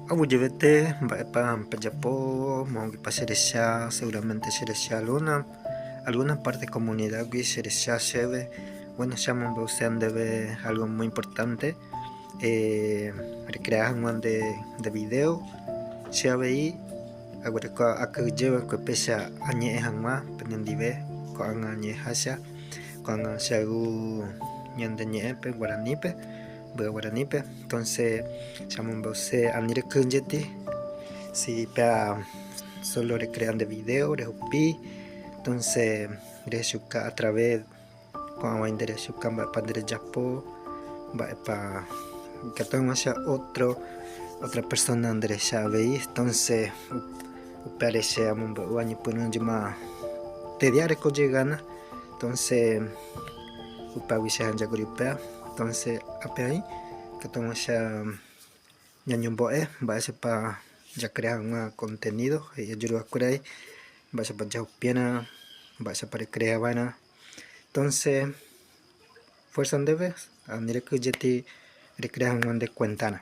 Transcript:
Awuyevete mba'épa pajapo mo'õguipa cherecha, seguramente cherecha alguna parte de comunidadgui cherecha chéve. Bueno, chamombe'use ndéve algo muy importante, recreación de video che avei aguereko akyhyjéva péicha añe'ẽ hag̃ua penendive ko'ág̃a ñe'ẽhácha, ko'ág̃a chey'u ñande ñe'ẽpe guaranípe, mby'a guaranípe. Entonces chamombe'use ani rekýnjeti si pea solo recreando video rehupi, entonces rehechuka a través ko'ãvaí nderechuka mba'épa nderejapo, mba'épa ikatu'ag̃uáicha otra persona nderecha avei. Entonces upéare che amombe'u añepyrũjima tediáreko gana, entonces upégui che hanjaguri upea. Entonces apeãi ikatu'ag̃uáicha ñañombo'e mba'éichapa jacrea hag̃ua contenido ajuru'akuérai, mba'éichapa jahupína, mba'éichapa recreava'erã. Entonces fuerza ndéve ani rekýjeti recrea hag̃ua nde kuentána.